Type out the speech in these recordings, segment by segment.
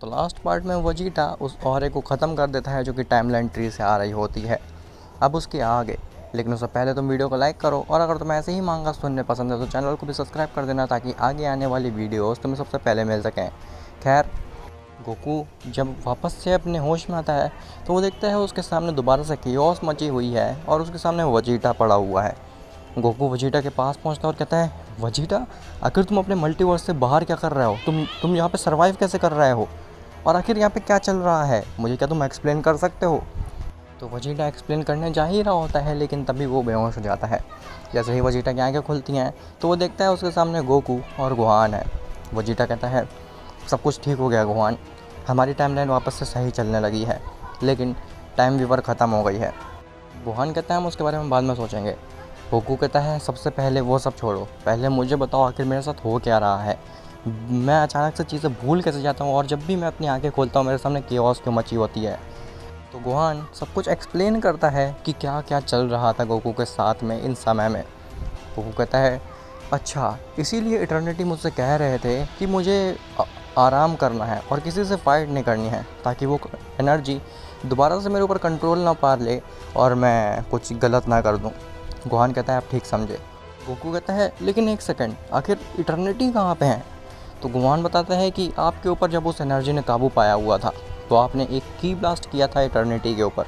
तो last part में Vegeta उस ऑरे को ख़त्म कर देता है जो कि टाइमलाइन ट्री से आ रही होती है। अब उसके आगे, लेकिन उससे पहले तुम वीडियो को लाइक करो, और अगर तुम्हें ऐसे ही मांगा सुनने पसंद है तो चैनल को भी सब्सक्राइब कर देना ताकि आगे आने वाली वीडियोस तुम्हें सबसे पहले मिल सकें। खैर, गोकू जब वापस से अपने होश में आता है तो वो देखता है उसके सामने दोबारा से कियोस मची हुई है और उसके सामने वजीटा पड़ा हुआ है। गोकू वजीटा के पास पहुंचता है और कहता है, वजीटा, आखिर तुम अपने मल्टीवर्स से बाहर क्या कर रहे हो? तुम यहाँ पे सर्वाइव कैसे कर रहे हो? और आखिर यहाँ पे क्या चल रहा है? मुझे क्या तुम एक्सप्लेन कर सकते हो? तो वजीटा एक्सप्लेन करने जा ही रहा होता है, लेकिन तभी वो बेहोश हो जाता है। जैसे ही वजीटा की आंखें खुलती हैं तो वो देखता है उसके सामने गोकू और गोहान है। वजीटा कहता है, सब कुछ ठीक हो गया गोहान, हमारी टाइमलाइन वापस से सही चलने लगी है, लेकिन टाइम वीवर ख़त्म हो गई है। गोहान कहता है, हम उसके बारे में बाद में सोचेंगे। गोकू कहता है, सबसे पहले वो सब छोड़ो, पहले मुझे बताओ आखिर मेरे साथ हो क्या रहा है। मैं अचानक से चीज़ें भूल कैसे जाता हूँ, और जब भी मैं अपनी आंखें खोलता हूँ मेरे सामने केओस क्यों मची होती है। तो गोहान सब कुछ एक्सप्लेन करता है कि क्या क्या चल रहा था गोकू के साथ में इन समय में। गोकू कहता है, अच्छा, इसीलिए इटर्निटी मुझसे कह रहे थे कि मुझे आराम करना है और किसी से फाइट नहीं करनी है, ताकि वो एनर्जी दोबारा से मेरे ऊपर कंट्रोल ना पा ले और मैं कुछ गलत ना कर दूं। गोहान कहता है, आप ठीक समझे। गोकू कहता है, लेकिन एक सेकंड, आखिर इटर्निटी कहाँ पे है? तो गोहान बताता है कि आपके ऊपर जब उस एनर्जी ने काबू पाया हुआ था तो आपने एक की ब्लास्ट किया था इटर्निटी के ऊपर,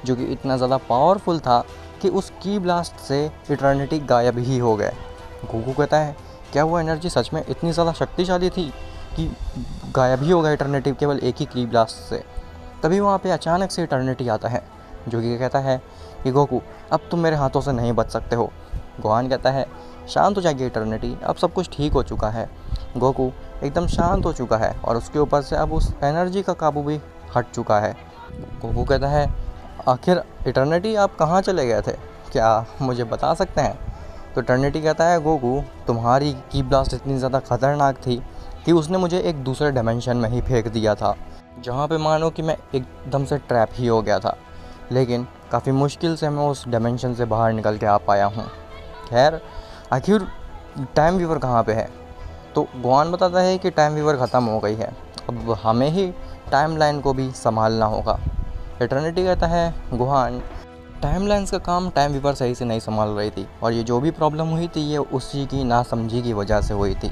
जो कि इतना ज़्यादा पावरफुल था कि उस की ब्लास्ट से इटर्निटी गायब ही हो गए। गोकू कहता है, क्या वो एनर्जी सच में इतनी ज़्यादा शक्तिशाली थी कि गायब ही हो गया इटर्निटी केवल एक ही की ब्लास्ट से? तभी वहाँ पे अचानक से इटर्निटी आता है, जो कि कहता है कि गोकू, अब तुम मेरे हाथों से नहीं बच सकते हो। गोहान कहता है, शांत हो जाइए इटर्निटी, अब सब कुछ ठीक हो चुका है। गोकू एकदम शांत हो चुका है और उसके ऊपर से अब उस एनर्जी का काबू भी हट चुका है। गोकू कहता है, आखिर इटर्निटी आप कहाँ चले गए थे, क्या मुझे बता सकते हैं? तो इटर्निटी कहता है, गोकू, तुम्हारी की ब्लास्ट इतनी ज़्यादा ख़तरनाक थी कि उसने मुझे एक दूसरे डायमेंशन में ही फेंक दिया था, जहाँ पे मानो कि मैं एकदम से ट्रैप ही हो गया था, लेकिन काफ़ी मुश्किल से मैं उस डायमेंशन से बाहर निकल के आ पाया हूँ। खैर, आखिर टाइम वीवर कहाँ पे है? तो गोहान बताता है कि टाइम वीवर ख़त्म हो गई है, अब हमें ही टाइम लाइन को भी संभालना होगा। इटर्निटी कहता है, गोहान, टाइम लाइन्स का काम टाइम वीवर सही से नहीं संभाल रही थी, और ये जो भी प्रॉब्लम हुई थी ये उसी की नासमझी की वजह से हुई थी।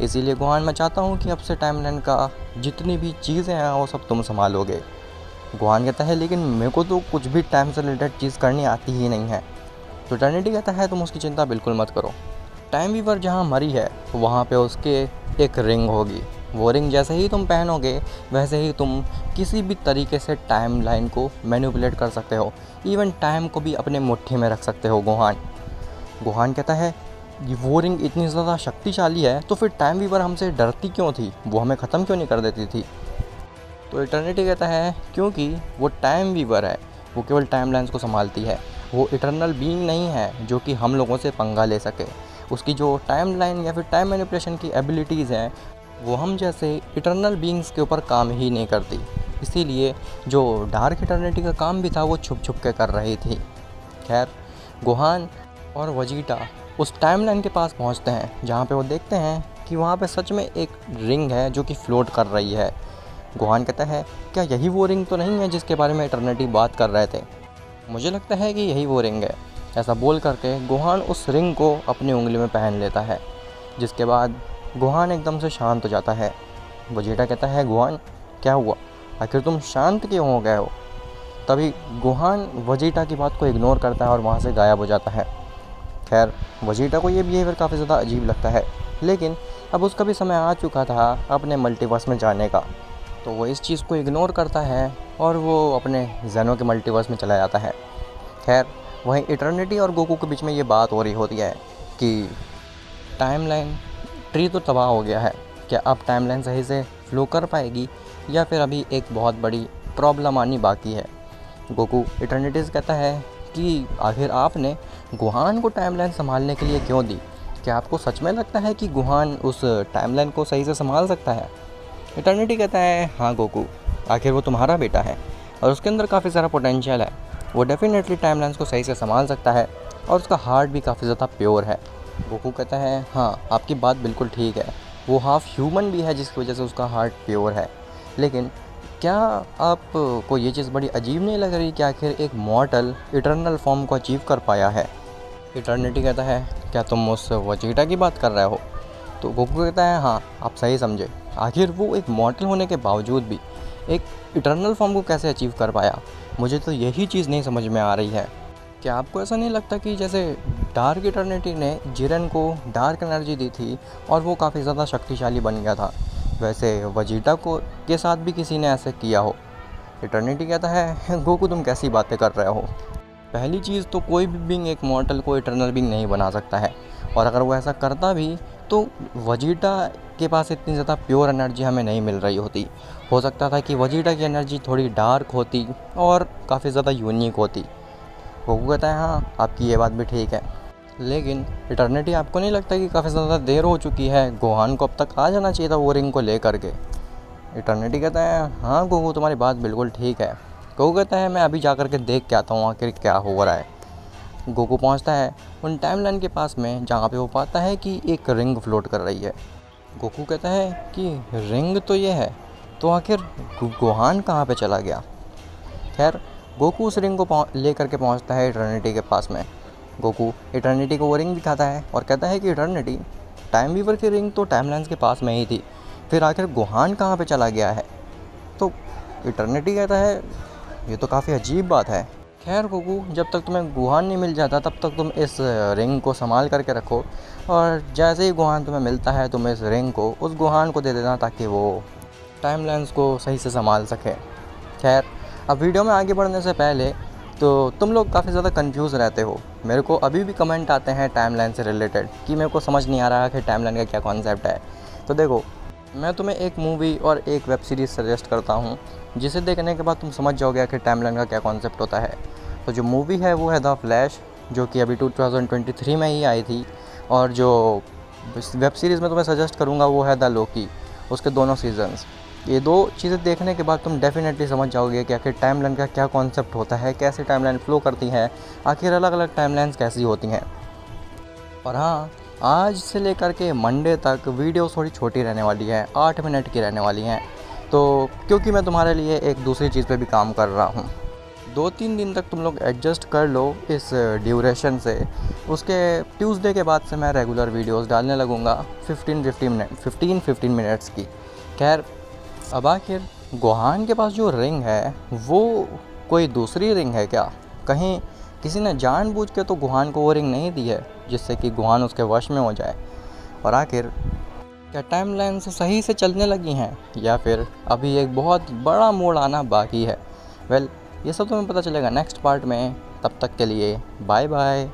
इसीलिए गोहान, मैं चाहता हूँ कि अब से टाइम लाइन का जितनी भी चीज़ें हैं वो सब तुम संभालोगे। गोहान कहता है, लेकिन मेरे को तो कुछ भी टाइम से रिलेटेड चीज़ करनी आती ही नहीं है। तो इटर्निटी कहता है, तुम उसकी चिंता बिल्कुल मत करो। टाइम वीवर जहाँ मरी है वहाँ पे उसके एक रिंग होगी। वो रिंग जैसे ही तुम पहनोगे वैसे ही तुम किसी भी तरीके से टाइम लाइन को मैनिपुलेट कर सकते हो, इवन टाइम को भी अपने मुट्ठी में रख सकते हो। गोहान कहता है, ये वो रिंग इतनी ज़्यादा शक्तिशाली है तो फिर टाइम वीवर हमसे डरती क्यों थी, वो हमें ख़त्म क्यों नहीं कर देती थी? तो इटर्निटी कहता है, क्योंकि वो टाइम वीवर है, वो केवल टाइम लाइन्स को संभालती है, वो इटर्नल बीइंग नहीं है जो कि हम लोगों से पंगा ले सके। उसकी जो टाइम लाइन या फिर टाइम मैनिपुलेशन की एबिलिटीज़ हैं वो हम जैसे इटर्नल बीइंग्स के ऊपर काम ही नहीं करती। इसीलिए जो डार्क इटर्निटी का काम भी था वो छुप छुप के कर रही थी। खैर, गोहान और वजीटा उस टाइम लाइन के पास पहुंचते हैं जहां पे वो देखते हैं कि वहां पे सच में एक रिंग है जो कि फ्लोट कर रही है। गोहान कहता है, क्या यही वो रिंग तो नहीं है जिसके बारे में इटर्निटी बात कर रहे थे? मुझे लगता है कि यही वो रिंग है। ऐसा बोल करके गोहान उस रिंग को अपनी उंगली में पहन लेता है, जिसके बाद गोहान एकदम से शांत हो जाता है। वजीटा कहता है, गोहान, क्या हुआ, आखिर तुम शांत क्यों हो गए हो? तभी गोहान वजीटा की बात को इग्नोर करता है और वहाँ से गायब हो जाता है। खैर, वजीटा को ये बिहेवियर काफ़ी ज़्यादा अजीब लगता है, लेकिन अब उसका भी समय आ चुका था अपने मल्टीवर्स में जाने का, तो वो इस चीज़ को इग्नोर करता है और वो अपने जेनो के मल्टीवर्स में चला जाता है। खैर, वहीं इटर्निटी और गोकू के बीच में ये बात हो रही होती है कि टाइमलाइन ट्री तो तबाह हो गया है, क्या अब टाइमलाइन सही से फ्लो कर पाएगी या फिर अभी एक बहुत बड़ी प्रॉब्लम आनी बाकी है? गोकू इटर्निटी से कहता है कि आखिर आपने गुहान को टाइमलाइन संभालने के लिए क्यों दी? क्या आपको सच में लगता है कि गुहान उस टाइमलाइन को सही से संभाल सकता है? इटर्निटी कहता है, हाँ गोकू, आखिर वो तुम्हारा बेटा है और उसके अंदर काफ़ी सारा पोटेंशियल है, वो डेफिनेटली टाइमलाइन्स को सही से संभाल सकता है और उसका हार्ट भी काफ़ी ज़्यादा प्योर है। गोकू कहता है, हाँ, आपकी बात बिल्कुल ठीक है, वो हाफ ह्यूमन भी है जिसकी वजह से उसका हार्ट प्योर है, लेकिन क्या आपको ये चीज़ बड़ी अजीब नहीं लग रही कि आखिर एक मॉर्टल इटर्नल फॉर्म को अचीव कर पाया है? इटर्निटी कहता है, क्या तुम उस वजीटा की बात कर रहे हो? तो गोकू कहता है, हाँ आप सही समझे। आखिर वो एक मॉर्टल होने के बावजूद भी एक इटर्नल फॉर्म को कैसे अचीव कर पाया? मुझे तो यही चीज़ नहीं समझ में आ रही है। क्या आपको ऐसा नहीं लगता कि जैसे डार्क इटर्निटी ने जिरेन को डार्क एनर्जी दी थी और वो काफ़ी ज़्यादा शक्तिशाली बन गया था, वैसे वजीटा को के साथ भी किसी ने ऐसे किया हो? इटर्निटी कहता है, गोकू तुम कैसी बातें कर रहे हो? पहली चीज़ तो कोई भी बीइंग एक मॉर्टल को इटर्नल बीइंग नहीं बना सकता है, और अगर वो ऐसा करता भी तो वजीटा के पास इतनी ज़्यादा प्योर एनर्जी हमें नहीं मिल रही होती। हो सकता था कि वजीटा की एनर्जी थोड़ी डार्क होती और काफ़ी ज़्यादा यूनिक होती। गोकू कहता है, हाँ आपकी ये बात भी ठीक है, लेकिन इटर्निटी आपको नहीं लगता कि काफ़ी ज़्यादा देर हो चुकी है? गोहान को अब तक आ जाना चाहिए था वो रिंग को ले करके। इटर्निटी कहता है, हाँ गोकू तुम्हारी बात बिल्कुल ठीक है। गोकू कहता है, मैं अभी जा कर के देख के आता हूँ आखिर क्या हो रहा है। गोकू पहुँचता है उन टाइमलाइन के पास में जहाँ पे वो पाता है कि एक रिंग फ्लोट कर रही है। गोकू कहता है कि रिंग तो ये है, तो आखिर गोहान कहाँ पे चला गया? खैर, गोकू उस रिंग को ले करके पहुँचता है इटर्निटी के पास में। गोकू इटर्निटी को वो रिंग दिखाता है और कहता है कि इटर्निटी, टाइम वीवर की रिंग तो टाइमलाइन्स के पास में ही थी, फिर आखिर गोहान कहाँ पे चला गया है? तो इटर्निटी कहता है, ये तो काफ़ी अजीब बात है। खैर गोकू, जब तक तुम्हें गोहान नहीं मिल जाता तब तक तुम इस रिंग को संभाल करके रखो, और जैसे ही गोहान तुम्हें मिलता है तुम इस रिंग को उस गोहान को दे देना ताकि वो टाइमलाइन्स को सही से संभाल सके। खैर, अब वीडियो में आगे बढ़ने से पहले तो तुम लोग काफ़ी ज़्यादा कंफ्यूज रहते हो। मेरे को अभी भी कमेंट आते हैं टाइमलाइन से रिलेटेड कि मेरे को समझ नहीं आ रहा कि टाइमलाइन का क्या कॉन्सेप्ट है। तो देखो, मैं तुम्हें एक मूवी और एक वेब सीरीज़ सजेस्ट करता हूँ, जिसे देखने के बाद तुम समझ जाओगे कि टाइमलाइन का क्या कॉन्सेप्ट होता है। तो जो मूवी है वो है द फ्लैश, जो कि अभी 2023 में ही आई थी, और जो वेब सीरीज़ में तुम्हें सजेस्ट करूँगा वो है द लोकी, उसके दोनों सीजन्स। ये दो चीज़ें देखने के बाद तुम डेफिनेटली समझ जाओगे कि आखिर टाइमलाइन का क्या कॉन्सेप्ट होता है, कैसे टाइमलाइन फ्लो करती है, आखिर अलग अलग टाइमलाइंस कैसी होती हैं। और हाँ, आज से लेकर के मंडे तक वीडियो थोड़ी छोटी रहने वाली है, 8 मिनट की रहने वाली हैं। तो क्योंकि मैं तुम्हारे लिए एक दूसरी चीज़ पे भी काम कर रहा हूँ, 2-3 दिन तक तुम लोग एडजस्ट कर लो इस ड्यूरेशन से। उसके ट्यूसडे के बाद से मैं रेगुलर वीडियोस डालने लगूँगा 15-15 मिनट्स की। खैर, अब आखिर गोहान के पास जो रिंग है वो कोई दूसरी रिंग है क्या? कहीं किसी ने जानबूझ के तो गोहान को वो रिंग नहीं दी है जिससे कि गोहान उसके वश में हो जाए? और आखिर क्या टाइमलाइन से सही से चलने लगी हैं, या फिर अभी एक बहुत बड़ा मोड़ आना बाकी है? वेल, ये सब तुम्हें पता चलेगा नेक्स्ट पार्ट में। तब तक के लिए बाय बाय।